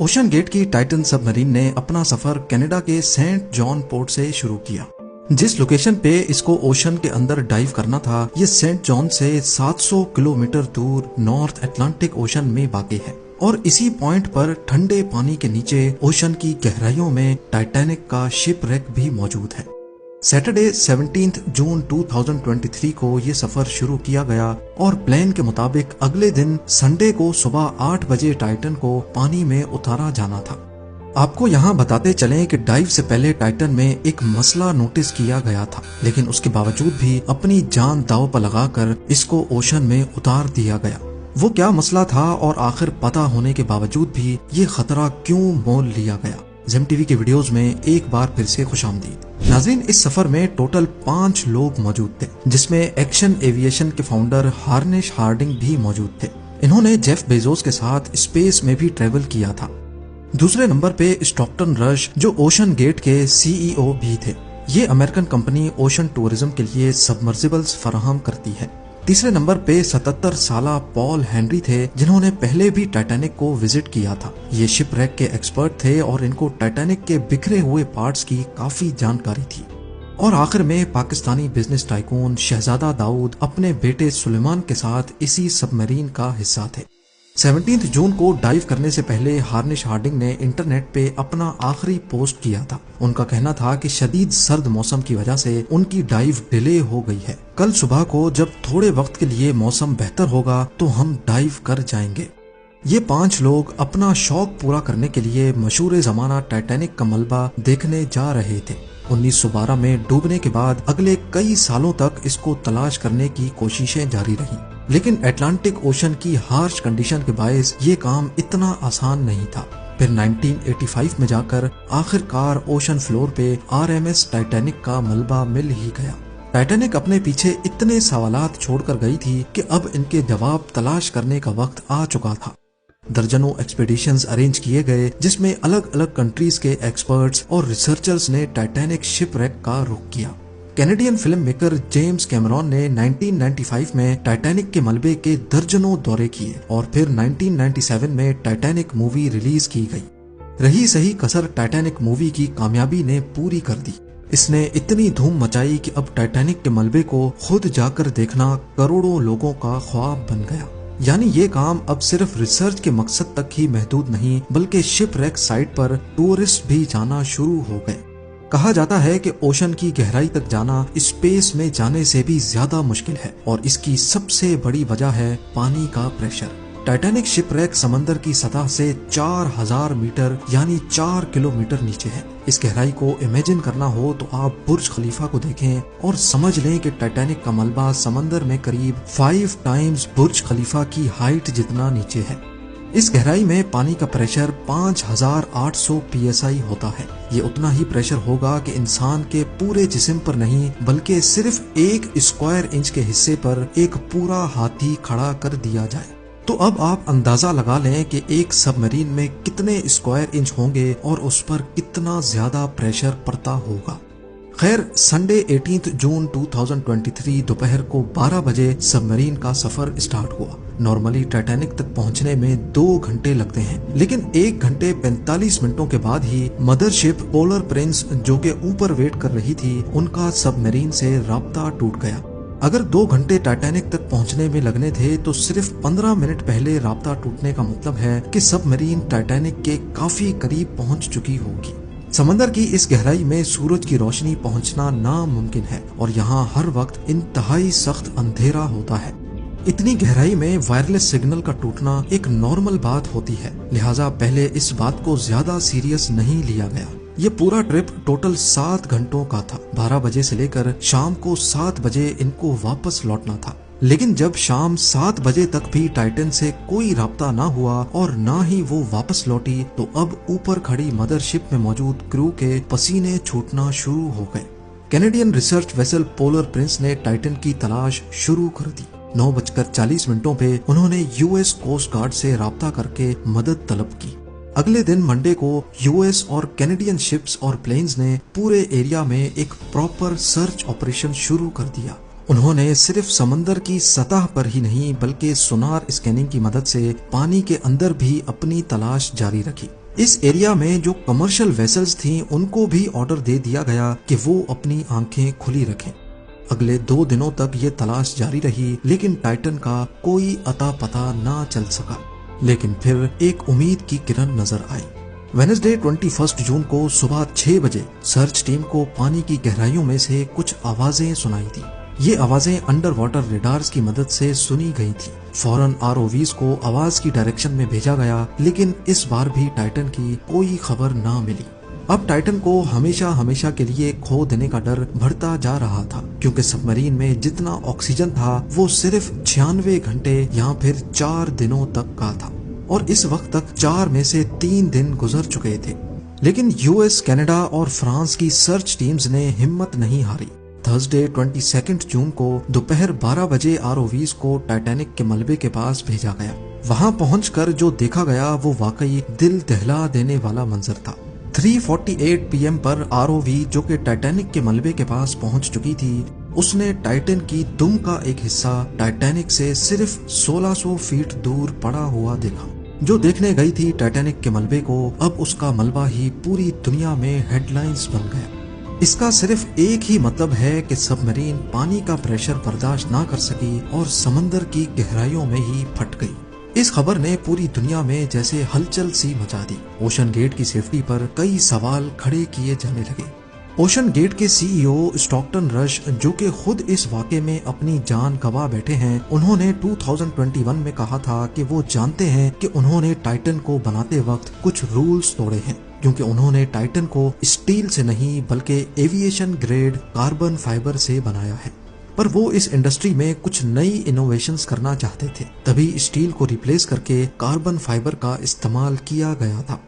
Ocean gate की Titan submarine ने अपना सफर कनाडा के सेंट जॉन पोर्ट से शुरू किया। जिस लोकेशन पे इसको ओशन के अंदर डाइव करना था, ये सेंट जॉन से 700 किलोमीटर दूर नॉर्थ अटलांटिक ओशन में वाक़ है और इसी पॉइंट पर ठंडे पानी के नीचे ओशन की गहराइयों में टाइटैनिक का शिप रेक भी मौजूद है। सैटरडे 17 जून 2023 को ये सफर शुरू किया गया और प्लान के मुताबिक अगले दिन संडे को सुबह 8 बजे टाइटन को पानी में उतारा जाना था। आपको यहाँ बताते चलें कि डाइव से पहले टाइटन में एक मसला नोटिस किया गया था, लेकिन उसके बावजूद भी अपनी जान दांव पर लगाकर इसको ओशन में उतार दिया गया। वो क्या मसला था और आखिर पता होने के बावजूद भी ये खतरा क्यों मोल लिया गया? ज़ेम टीवी के वीडियोस में एक बार फिर से खुशामदीद। नाज़रीन, इस सफर में टोटल 5 लोग मौजूद थे, जिसमें एक्शन एविएशन के फाउंडर हार्निश हार्डिंग भी मौजूद थे। इन्होंने जेफ बेजोस के साथ स्पेस में भी ट्रेवल किया था। दूसरे नंबर पे स्टॉकटन रश, जो ओशन गेट के CEO भी थे। ये अमेरिकन कंपनी ओशन टूरिज्म के लिए सबमर्सिबल्स फराहम करती है। तीसरे नंबर पे 77 साला पॉल हेनरी थे, जिन्होंने पहले भी टाइटैनिक को विजिट किया था। ये शिप रैक के एक्सपर्ट थे और इनको टाइटैनिक के बिखरे हुए पार्ट्स की काफी जानकारी थी। और आखिर में पाकिस्तानी बिजनेस टाइकून शहजादा दाऊद अपने बेटे सुलेमान के साथ इसी सबमरीन का हिस्सा थे। 17 जून को डाइव करने से पहले हार्निश हार्डिंग ने इंटरनेट पे अपना आखिरी पोस्ट किया था। उनका कहना था कि शदीद सर्द मौसम की वजह से उनकी डाइव डिले हो गई है। कल सुबह को जब थोड़े वक्त के लिए मौसम बेहतर होगा तो हम डाइव कर जाएंगे। ये 5 लोग अपना शौक पूरा करने के लिए मशहूर जमाना टाइटैनिक का मलबा देखने जा रहे थे। 1912 में डूबने के बाद अगले कई सालों तक इसको तलाश करने की कोशिशें जारी रही, लेकिन अटलांटिक ओशन की हार्श कंडीशन के बायस ये काम इतना आसान नहीं था। फिर 1985 में जाकर आखिरकार ओशन फ्लोर पे RMS टाइटैनिक का मलबा मिल ही गया। टाइटैनिक अपने पीछे इतने सवालात छोड़कर गई थी कि अब इनके जवाब तलाश करने का वक्त आ चुका था। दर्जनों एक्सपीडिशंस अरेंज किए गए, जिसमें अलग अलग कंट्रीज के एक्सपर्ट्स और रिसर्चर्स ने टाइटैनिक शिप रैक का रुख किया। Canadian film maker James Cameron ने 1995 में टाइटैनिक के मलबे के दर्जनों दौरे किए और फिर 1997 में टाइटैनिक मूवी रिलीज की गई। रही सही कसर टाइटैनिक मूवी की कामयाबी ने पूरी कर दी। इसने इतनी धूम मचाई कि अब टाइटैनिक के मलबे को खुद जाकर देखना करोड़ों लोगों का ख्वाब बन गया। यानी ये काम अब सिर्फ रिसर्च के मकसद तक ही महदूद नहीं, बल्कि शिप रैक साइट पर टूरिस्ट भी जाना शुरू हो गए। कहा जाता है कि ओशन की गहराई तक जाना स्पेस में जाने से भी ज्यादा मुश्किल है और इसकी सबसे बड़ी वजह है पानी का प्रेशर। टाइटैनिक शिप रैक समंदर की सतह से 4000 मीटर यानी 4 किलोमीटर नीचे है। इस गहराई को इमेजिन करना हो तो आप बुर्ज खलीफा को देखें और समझ लें कि टाइटैनिक का मलबा समंदर में करीब 5 टाइम्स बुर्ज खलीफा की हाइट जितना नीचे है। इस गहराई में पानी का प्रेशर 5800 PSI होता है। ये उतना ही प्रेशर होगा कि इंसान के पूरे जिस्म पर नहीं, बल्कि सिर्फ 1 स्क्वायर इंच के हिस्से पर एक पूरा हाथी खड़ा कर दिया जाए। तो अब आप अंदाजा लगा लें कि एक सबमरीन में कितने स्क्वायर इंच होंगे और उस पर कितना ज्यादा प्रेशर पड़ता होगा। खैर, संडे 18 जून 2023 दोपहर को 12 बजे सबमरीन का सफर स्टार्ट हुआ। नॉर्मली टाइटैनिक तक पहुंचने में 2 घंटे लगते हैं, लेकिन 1 घंटे 45 मिनटों के बाद ही मदरशिप पोलर प्रिंस, जो के ऊपर वेट कर रही थी, उनका सबमरीन से राब्ता टूट गया। अगर 2 घंटे टाइटैनिक तक पहुंचने में लगने थे तो सिर्फ 15 मिनट पहले राब्ता टूटने का मतलब है कि सबमरीन टाइटैनिक के काफी करीब पहुंच चुकी होगी। समंदर की इस गहराई में सूरज की रोशनी पहुंचना नामुमकिन है और यहाँ हर वक्त इंतहाई सख्त अंधेरा होता है। इतनी गहराई में वायरलेस सिग्नल का टूटना एक नॉर्मल बात होती है, लिहाजा पहले इस बात को ज्यादा सीरियस नहीं लिया गया। ये पूरा ट्रिप टोटल 7 घंटों का था। 12 बजे से लेकर शाम को 7 बजे इनको वापस लौटना था, लेकिन जब शाम 7 बजे तक भी टाइटन से कोई राब्ता ना हुआ और ना ही वो वापस लौटी, तो अब ऊपर खड़ी मदरशिप में मौजूद क्रू के पसीने छूटना शुरू हो गए। Canadian research vessel polar Prince ने टाइटन की तलाश शुरू कर दी। 9:40 पे उन्होंने US कोस्ट गार्ड से राब्ता करके मदद तलब की। अगले दिन मंडे को US और कैनेडियन शिप्स और प्लेन्स ने पूरे एरिया में एक प्रॉपर सर्च ऑपरेशन शुरू कर दिया। उन्होंने सिर्फ समंदर की सतह पर ही नहीं बल्कि सोनार स्कैनिंग की मदद से पानी के अंदर भी अपनी तलाश जारी रखी। इस एरिया में जो कमर्शियल वेसल्स थी उनको भी ऑर्डर दे दिया गया कि वो अपनी आंखें खुली रखें। अगले 2 दिनों तक ये तलाश जारी रही, लेकिन टाइटन का कोई अता पता ना चल सका। लेकिन फिर एक उम्मीद की किरण नजर आई। वेडनेसडे 21 जून को सुबह 6 बजे सर्च टीम को पानी की गहराइयों में से कुछ आवाजें सुनाई दी। ये आवाजें अंडर वाटर रेडार्स की मदद से सुनी गई थी। फौरन आरओवीज को आवाज की डायरेक्शन में भेजा गया, लेकिन इस बार भी टाइटन की कोई खबर ना मिली। अब टाइटन को हमेशा हमेशा के लिए खो देने का डर बढ़ता जा रहा था, क्योंकि सबमरीन में जितना ऑक्सीजन था वो सिर्फ 96 घंटे या फिर 4 दिनों तक का था, और इस वक्त तक 4 में से 3 दिन गुजर चुके थे। लेकिन यूएस, कनाडा और फ्रांस की सर्च टीम्स ने हिम्मत नहीं हारी। थर्सडे 22 जून को दोपहर 12 बजे आरओवीज को टाइटैनिक के मलबे के पास भेजा गया। वहां पहुंचकर जो देखा गया वो वाकई दिल दहला देने वाला मंजर था। 3:48 PM पर आरओवी जो कि टाइटैनिक के मलबे के पास पहुंच चुकी थी, उसने टाइटन की दुम का एक हिस्सा टाइटैनिक से सिर्फ 1600 फीट दूर पड़ा हुआ देखा। जो देखने गई थी टाइटैनिक के मलबे को, अब उसका मलबा ही पूरी दुनिया में हेडलाइंस बन गया। इसका सिर्फ एक ही मतलब है कि सबमरीन पानी का प्रेशर बर्दाश्त ना कर सकी और समंदर की गहराइयों में ही फट गई। इस खबर ने पूरी दुनिया में जैसे हलचल सी मचा दी। ओशन गेट की सेफ्टी पर कई सवाल खड़े किए जाने लगे। ओशन गेट के सीईओ स्टॉकटन रश, जो कि खुद इस वाक़े में अपनी जान गंवा बैठे हैं, उन्होंने 2021 में कहा था कि वो जानते हैं कि उन्होंने टाइटन को बनाते वक्त कुछ रूल्स तोड़े हैं, क्योंकि उन्होंने टाइटन को स्टील से नहीं बल्कि एविएशन ग्रेड कार्बन फाइबर से बनाया है। पर वो इस इंडस्ट्री में कुछ नई इनोवेशंस करना चाहते थे, तभी स्टील को रिप्लेस करके कार्बन फाइबर का इस्तेमाल किया गया था।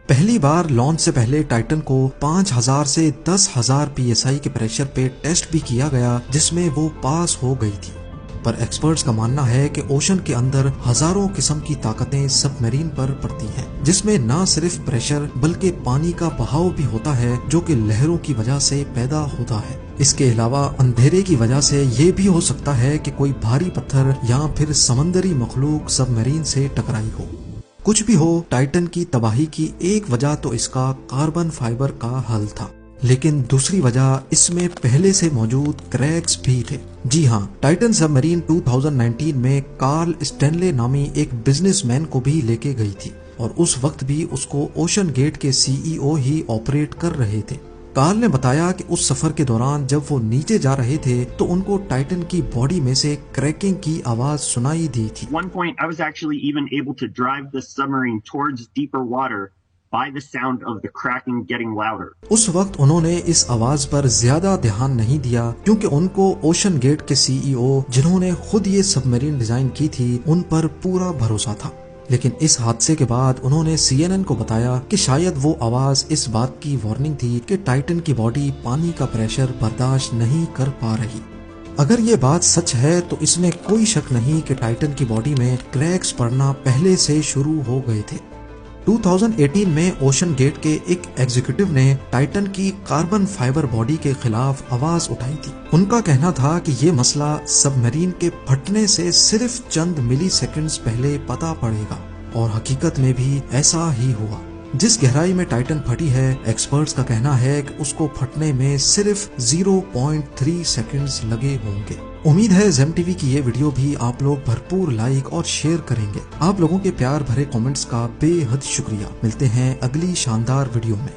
पहली बार लॉन्च से पहले टाइटन को 5000 से 10,000 PSI के प्रेशर पे टेस्ट भी किया गया, जिसमें वो पास हो गई थी। पर एक्सपर्ट्स का मानना है कि ओशन के अंदर हजारों किस्म की ताकतें सबमरीन पर पड़ती हैं, जिसमें न सिर्फ प्रेशर बल्कि पानी का बहाव भी होता है, जो कि लहरों की वजह से पैदा होता है। इसके अलावा अंधेरे की वजह से ये भी हो सकता है कि कोई भारी पत्थर या फिर समंदरी मखलूक सबमरीन से टकराई हो। कुछ भी हो, टाइटन की तबाही की एक वजह तो इसका कार्बन फाइबर का हल था, लेकिन दूसरी वजह इसमें पहले से मौजूद क्रैक्स भी थे। जी हाँ, टाइटन सबमरीन 2019 में कार्ल स्टैनले नामी एक बिजनेसमैन को भी लेके गई थी, और उस वक्त भी उसको ओशन गेट के सीईओ ही ऑपरेट कर रहे थे। कार्ल ने बताया कि उस सफर के दौरान जब वो नीचे जा रहे थे तो उनको टाइटन की बॉडी में से क्रैकिंग की आवाज सुनाई दी थी। One point, I was actually even able to drive the submarine towards deeper water by the sound of the cracking getting louder. उस वक्त उन्होंने इस आवाज पर ज्यादा ध्यान नहीं दिया, क्योंकि उनको ओशन गेट के सीईओ, जिन्होंने खुद ये सबमरीन डिजाइन की थी, उन पर पूरा भरोसा था। लेकिन इस हादसे के बाद उन्होंने CNN को बताया कि शायद वो आवाज इस बात की वार्निंग थी कि टाइटन की बॉडी पानी का प्रेशर बर्दाश्त नहीं कर पा रही। अगर ये बात सच है तो इसमें कोई शक नहीं कि टाइटन की बॉडी में क्रैक्स पड़ना पहले से शुरू हो गए थे। 2018 में ओशन गेट के एक एग्जीक्यूटिव ने टाइटन की कार्बन फाइबर बॉडी के खिलाफ आवाज उठाई थी। उनका कहना था कि ये मसला सबमरीन के फटने से सिर्फ चंद मिली सेकेंड्स पहले पता पड़ेगा, और हकीकत में भी ऐसा ही हुआ। जिस गहराई में टाइटन फटी है, एक्सपर्ट्स का कहना है कि उसको फटने में सिर्फ 0.3 सेकेंड्स लगे होंगे। उम्मीद है जेम टीवी की ये वीडियो भी आप लोग भरपूर लाइक और शेयर करेंगे। आप लोगों के प्यार भरे कमेंट्स का बेहद शुक्रिया। मिलते हैं अगली शानदार वीडियो में।